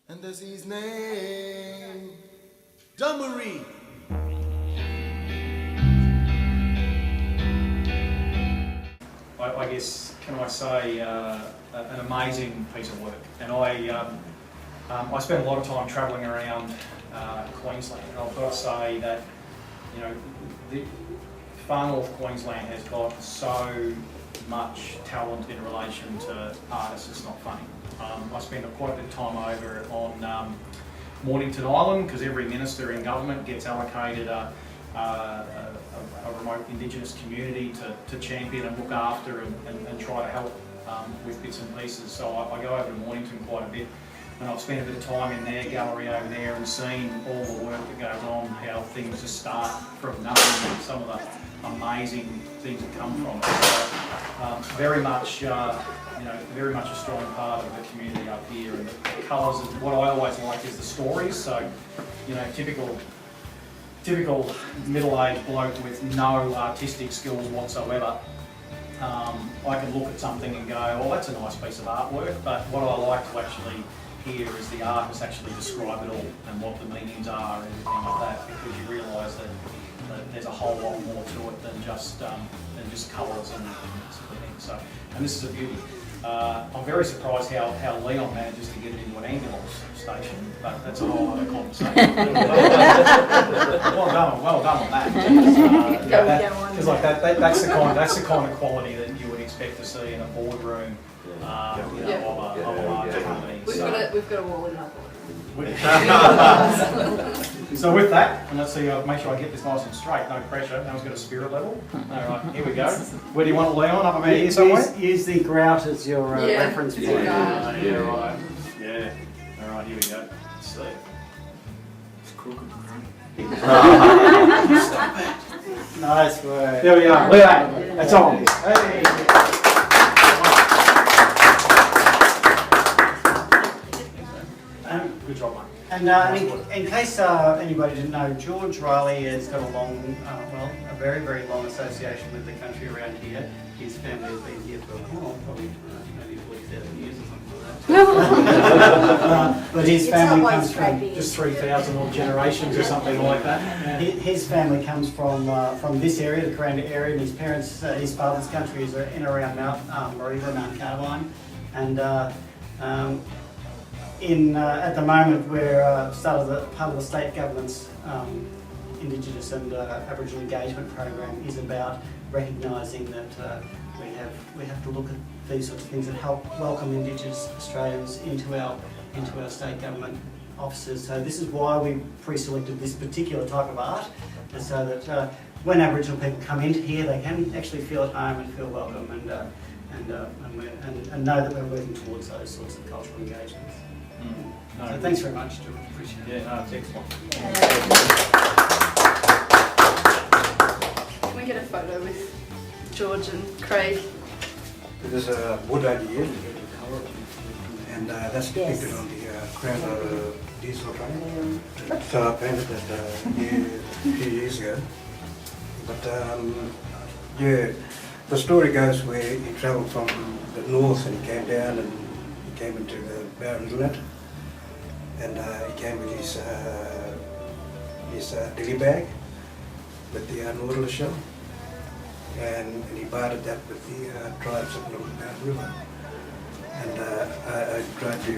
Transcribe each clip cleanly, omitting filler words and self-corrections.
And that's his name, Dummery. I guess, can I say, an amazing piece of work. And I spent a lot of time travelling around Queensland, and I've got to say that, you know, the far north Queensland has got so much talent in relation to artists, it's not funny. I spent quite a bit of time over on Mornington Island, because every minister in government gets allocated a remote Indigenous community to champion and look after and try to help with bits and pieces. So I go over to Mornington quite a bit, and I've spent a bit of time in their gallery over there and seen all the work that goes on, how things just start from nothing, and some of the amazing things that come from it. So, very much, very much a strong part of the community up here, and the colours. What I always like is the stories. So, you know, typical middle-aged bloke with no artistic skills whatsoever. I can look at something and go, well, that's a nice piece of artwork, but what I like to actually hear is the artists actually describe it all and what the meanings are and everything like that, because you realise that there's a whole lot more to it than just colours and things. So, and this is a beauty. I'm very surprised how Leon manages to get it into an ambulance station, but that's a whole other conversation. well done on that. Because that's the kind of quality that you would expect to see in a boardroom of a large company. We've got a wall in our boardroom. So with that, and let's see, make sure I get this nice and straight, no pressure. Now it's got a spirit level. Alright, here we go. Where do you want it, Leon? Up about here somewhere? Use the grout as your reference point. Yeah, right. Yeah. Alright, here we go. Let's see. It's crooked. Stop it. Nice work. There we are. Look at that. That's on. Hey. Good job, mate. And in case anybody didn't know, George Riley has got a very, very long association with the country around here. His family has been here for probably maybe 40,000 years or something like that. But his family comes from just 3,000 odd generations or something like that. His family comes from this area, the Kuranda area, and his parents, his father's country is in and around Mount Mareeba, Mount Carline, and at the moment we're part of the state government's Indigenous and Aboriginal engagement program is about recognising that we have to look at these sorts of things and help welcome Indigenous Australians into our state government offices. So this is why we pre-selected this particular type of art, so that when Aboriginal people come into here, they can actually feel at home and feel welcome, and know that we're working towards those sorts of cultural engagements. No, so thanks very much, George. Appreciate it. Yeah, no, it's excellent. Can we get a photo with George and Craig? This is a buda-dji, and that's depicted on the kuranda diesel train. It's painted a few years ago. But yeah, the story goes where he travelled from the north and he came down and he came into the Barren Inlet, and he came with his dilly bag with the nautilus shell, and he bartered that with the tribes up along the Barren River. And I tried to,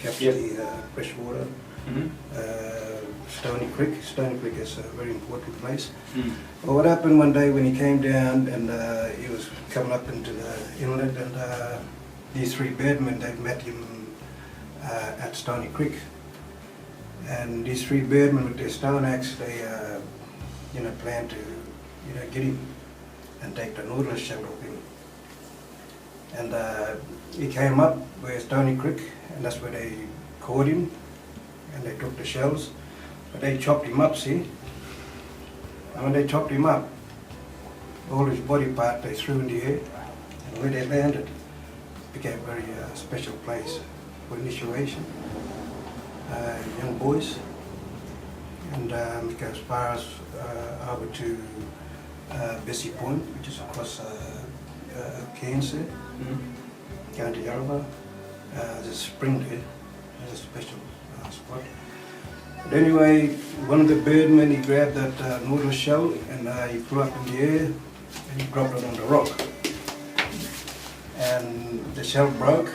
capture the fresh water. Stony Creek is a very important place. Well, what happened one day when he came down and he was coming up into the inlet, and these three birdmen, they met him at Stony Creek. And these three birdmen with their stone axe, they planned to get him and take the nautilus shell off him. And he came up where Stony Creek, and that's where they caught him, and they took the shells, but they chopped him up, see? And when they chopped him up, all his body part they threw in the air, and where they landed became a very special place for initiation. Young boys, and go as far as over to Bessie Point, which is across Cairns there, County Yarrowah, there's a spring there, there's a special spot. But anyway, one of the birdmen, he grabbed that mortar shell and he flew up in the air and he dropped it on the rock. And the shell broke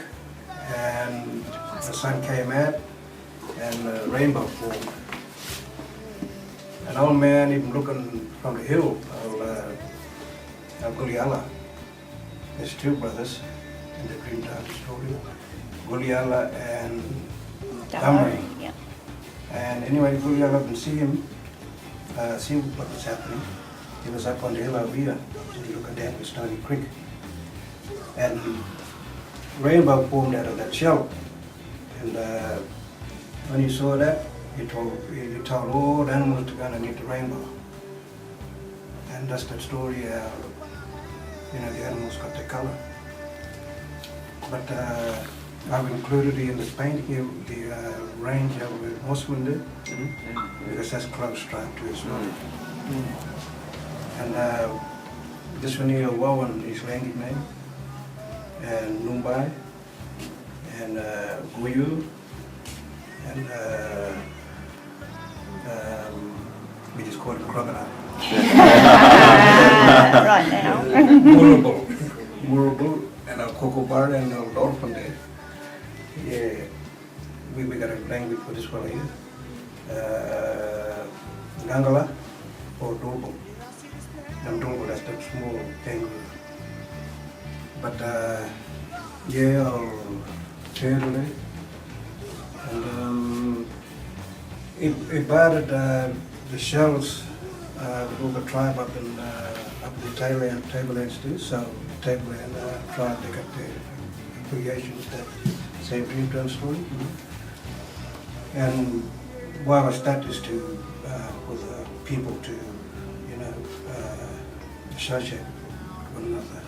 and the sun came out and a rainbow formed. An old man, even looking from the hill, Guliala. There's two brothers in the Dreamtime story, Guliala and Damri. Yeah. And anyway, Guliala didn't see him, see what was happening. He was up on the hill over here, looking down the Stony Creek. And rainbow formed out of that shell. And when he saw that, he told all the animals to go and get the rainbow. And that's that story how, the animals got their color. But I've included in this painting here the range of Osmond, because that's close tribe to as well. And this one here, Wawan, is Langi name, and Numbai, and Guyu, and we just call it crocodile. Right now. Murable, and a kookaburra and a dolphin there. Yeah, we got a language for this one here. Ngangala or Dolbo. Dolbo, that's the small kangaroo. But yeah, I'll turtle it. And it battered the shells with all the tribe up in Tablelands too. So Tableland tribe, they got their affiliations that same Dreamtime story. And why I start is to for the people to associate with one another.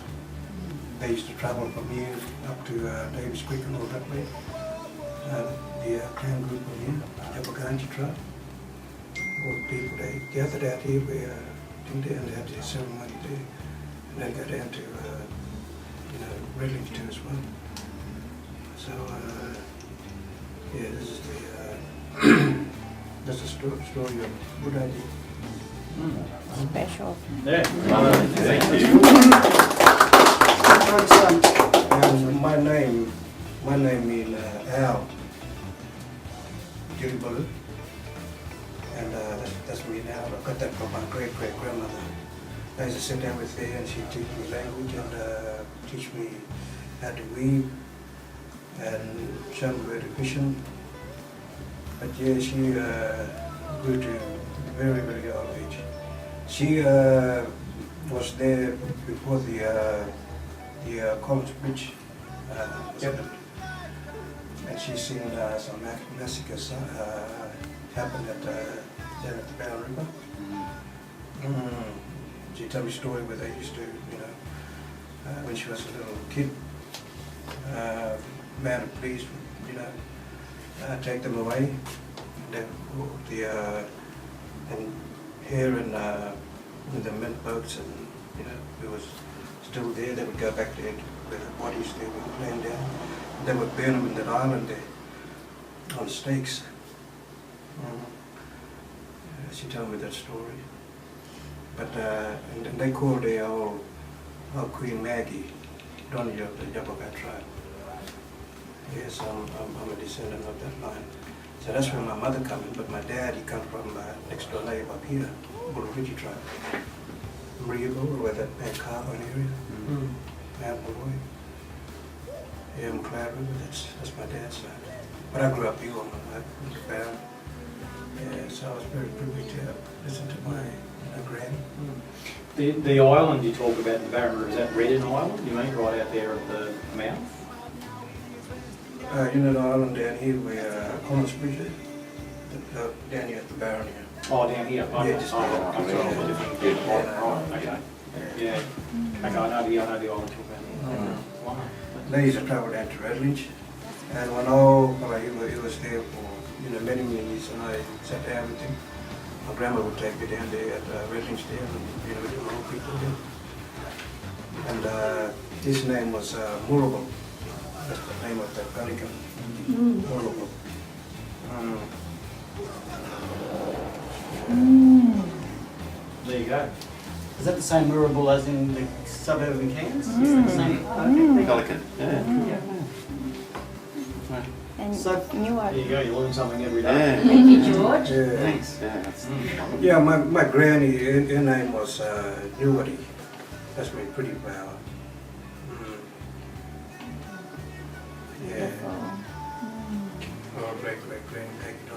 They used to travel from here up to Davis Creek and all that way. The clan group from here, Yabaganji tribe. All the people, they gathered out here where and they had their ceremony there. And then go down to Redlands too as well. So yeah, this is the that's the story of buda-dji. Special. Yeah. And my name is Al Jillibalu, and that's me now. I got that from my great-great-grandmother. I used to sit down with her and she'd teach me language and teach me how to weave and show me where to fishing. But yeah, she grew to a very, very old age. She was there before the College Bridge was opened. And she's seen some massacres happen there at the Bound River. She told me a story where they used to, when she was a little kid, mounted police would, take them away. And here in the mint boats, and it was still there. They would go back there where the bodies they were laying down. They would burn them in that island there on stakes. She told me that story. But and they called their old Queen Maggie, Donny of the Yabaga tribe. Yes, I'm a descendant of that line. So that's where my mother come in, but my dad, he come from next door neighbor up here, buda-dji tribe. Mariago, where that Mancarbon area, Mount Malloy. Yeah, McLeod River, that's my dad's side. But I grew up here on the Bound. Yeah, so I was very privileged to listen to my granny. The island you talk about, the Barron River, is that Redden Island, you mean, right out there at the mouth? The island down here where Collins Bridge is, down here at the Barron here. Oh, down here? Yeah, just down here. I'm sorry, I'm different. Right, okay. Yeah. Okay, I know the island you're talking about. Wow. They used to travel down to Redlands, and when he was there for many years, and I sat down with him. My grandma would take me down there at Redlands there, and with the old people there. And his name was Murable. That's the name of that Pelican. Horrible. There you go. Is that the same murable as in the suburb in Cairns? Is that the same? Okay. Pelican. Yeah. And So- you are. There you go, you learn something every day. Yeah. Thank you, George. Yeah. Thanks. Yeah. That's Yeah, my granny, her name was Newady. That's my pretty power. Yeah. Beautiful. Oh, great granny, take it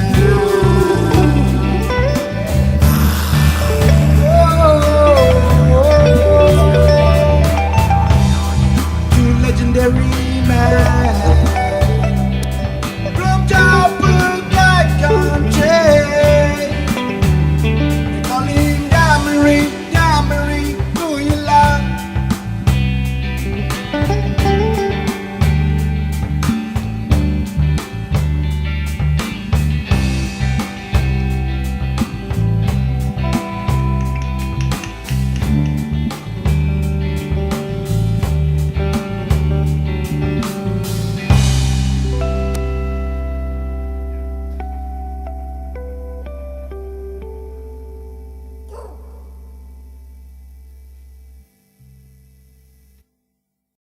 on.